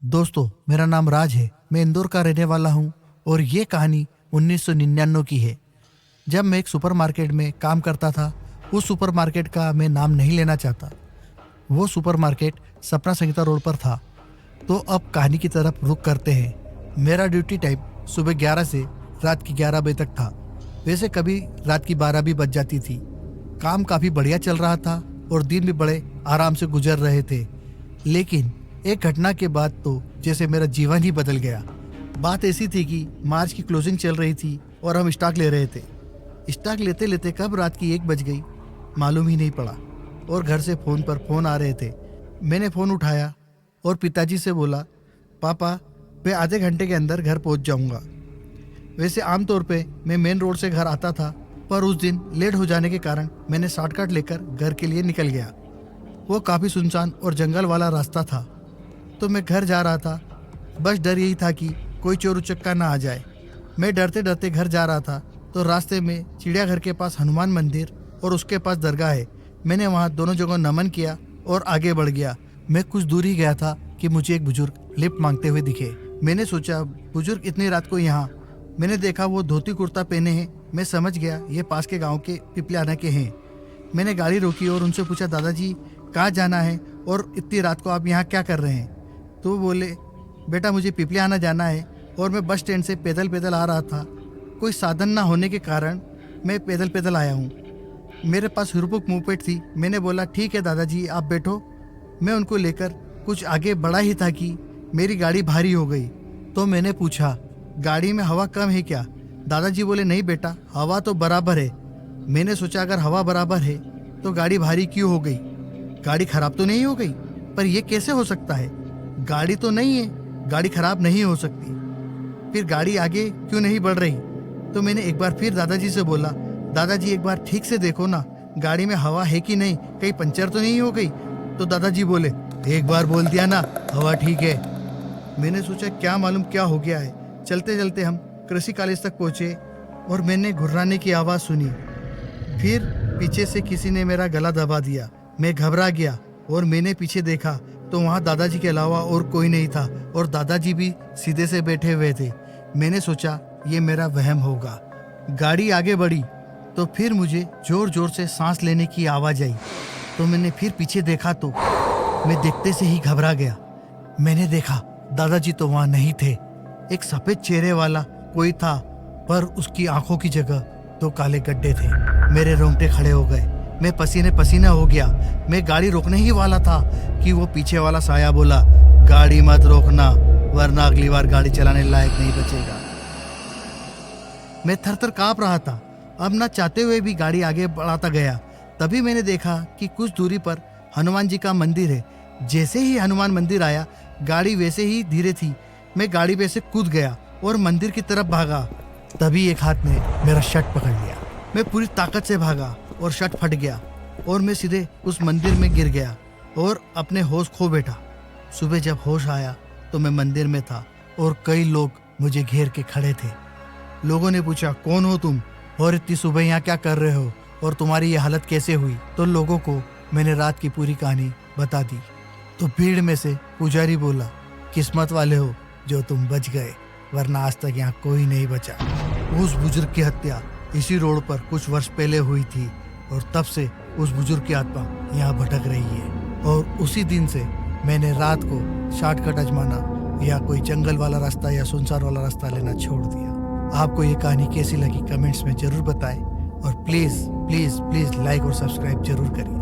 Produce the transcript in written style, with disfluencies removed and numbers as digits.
दोस्तों, मेरा नाम राज है। मैं इंदौर का रहने वाला हूँ और ये कहानी 1999 की है, जब मैं एक सुपरमार्केट में काम करता था। उस सुपरमार्केट का मैं नाम नहीं लेना चाहता। वो सुपरमार्केट सपना संगीता रोड पर था। तो अब कहानी की तरफ रुख करते हैं। मेरा ड्यूटी टाइम सुबह 11 से रात की 11 बजे तक था। वैसे कभी रात की 12 भी बज जाती थी। काम काफ़ी बढ़िया चल रहा था और दिन भी बड़े आराम से गुजर रहे थे। लेकिन एक घटना के बाद तो जैसे मेरा जीवन ही बदल गया। बात ऐसी थी कि मार्च की क्लोजिंग चल रही थी और हम स्टॉक ले रहे थे। स्टॉक लेते लेते कब रात की 1 बज गई मालूम ही नहीं पड़ा और घर से फ़ोन पर फ़ोन आ रहे थे। मैंने फ़ोन उठाया और पिताजी से बोला, पापा मैं आधे घंटे के अंदर घर पहुंच जाऊंगा। वैसे आमतौर पे मैं मेन रोड से घर आता था, पर उस दिन लेट हो जाने के कारण मैंने शॉर्टकट लेकर घर के लिए निकल गया। वो काफ़ी सुनसान और जंगल वाला रास्ता था। तो मैं घर जा रहा था। बस डर यही था कि कोई चोर उचक्का ना आ जाए। मैं डरते डरते घर जा रहा था तो रास्ते में चिड़ियाघर के पास हनुमान मंदिर और उसके पास दरगाह है। मैंने वहाँ दोनों जगह नमन किया और आगे बढ़ गया। मैं कुछ दूर ही गया था कि मुझे एक बुजुर्ग लिफ्ट मांगते हुए दिखे। मैंने सोचा, बुजुर्ग इतनी रात को यहाँ। मैंने देखा वो धोती कुर्ता पहने हैं। मैं समझ गया ये पास के गांव के पिपलियाना के हैं। मैंने गाड़ी रोकी और उनसे पूछा, दादाजी कहाँ जाना है और इतनी रात को आप यहाँ क्या कर रहे हैं? तो वो बोले, बेटा मुझे पिपलियाना जाना है और मैं बस स्टैंड से पैदल पैदल आ रहा था। कोई साधन ना होने के कारण मैं पैदल पैदल आया हूँ। मेरे पास हुरपुक मुँहपेट थी। मैंने बोला, ठीक है दादाजी आप बैठो। मैं उनको लेकर कुछ आगे बढ़ा ही था कि मेरी गाड़ी भारी हो गई। तो मैंने पूछा, गाड़ी में हवा कम है क्या? दादाजी बोले, नहीं बेटा हवा तो बराबर है। मैंने सोचा अगर हवा बराबर है तो गाड़ी भारी क्यों हो गई? गाड़ी खराब तो नहीं हो गई? पर यह कैसे हो सकता है? गाड़ी तो नहीं है, गाड़ी खराब नहीं हो सकती। फिर गाड़ी आगे क्यों नहीं बढ़ रही? तो मैंने एक बार फिर दादाजी से बोला, दादाजी एक बार ठीक से देखो ना, गाड़ी में हवा है कि नहीं, कहीं पंचर तो नहीं हो गई? तो दादाजी बोले, एक बार बोल दिया ना हवा ठीक है। मैंने सोचा क्या मालूम क्या हो गया है। चलते चलते हम कृषि कॉलेज तक पहुंचे और मैंने घुर्राने की आवाज़ सुनी। फिर पीछे से किसी ने मेरा गला दबा दिया। मैं घबरा गया और मैंने पीछे देखा तो वहाँ दादाजी के अलावा और कोई नहीं था और दादाजी भी सीधे से बैठे हुए थे। मैंने सोचा ये मेरा वहम होगा। गाड़ी आगे बढ़ी तो फिर मुझे जोर जोर से सांस लेने की आवाज़ आई। तो मैंने फिर पीछे देखा तो मैं देखते से ही घबरा गया। मैंने देखा दादाजी तो वहाँ नहीं थे। एक सफ़ेद चेहरे वाला कोई था, पर उसकी आंखों की जगह 2 काले गड्ढे थे। मेरे रोंगटे खड़े हो गए। मैं पसीने पसीना हो गया। मैं गाड़ी रोकने ही वाला था कि वो पीछे वाला साया बोला, गाड़ी मत रोकना वरना अगली बार गाड़ी चलाने लायक नहीं बचेगा। मैं थर थर काँप रहा था। अब ना चाहते हुए भी गाड़ी आगे बढ़ाता गया। तभी मैंने देखा कि कुछ दूरी पर हनुमान जी का मंदिर है। जैसे ही हनुमान मंदिर आया, गाड़ी वैसे ही धीरे थी। मैं गाड़ी पे से कूद गया और मंदिर की तरफ भागा। तभी एक हाथ ने मेरा शर्ट पकड़ लिया। मैं पूरी ताकत से भागा और शर्ट फट गया और मैं सीधे उस मंदिर में गिर गया और अपने होश खो बैठा। सुबह जब होश आया तो मैं मंदिर में था और कई लोग मुझे घेर के खड़े थे। लोगों ने पूछा, कौन हो तुम और इतनी सुबह यहाँ क्या कर रहे हो और तुम्हारी ये हालत कैसे हुई? तो लोगों को मैंने रात की पूरी कहानी बता दी। तो भीड़ में से पुजारी बोला, किस्मत वाले हो जो तुम बच गए, वरना आज तक यहाँ कोई नहीं बचा। उस बुजुर्ग की हत्या इसी रोड पर कुछ वर्ष पहले हुई थी और तब से उस बुजुर्ग की आत्मा यहाँ भटक रही है। और उसी दिन से मैंने रात को शॉर्टकट आजमाना या कोई जंगल वाला रास्ता या सुनसान वाला रास्ता लेना छोड़ दिया। आपको ये कहानी कैसी लगी कमेंट्स में जरूर बताएं और प्लीज़ प्लीज़ प्लीज़ लाइक और सब्सक्राइब जरूर करिए।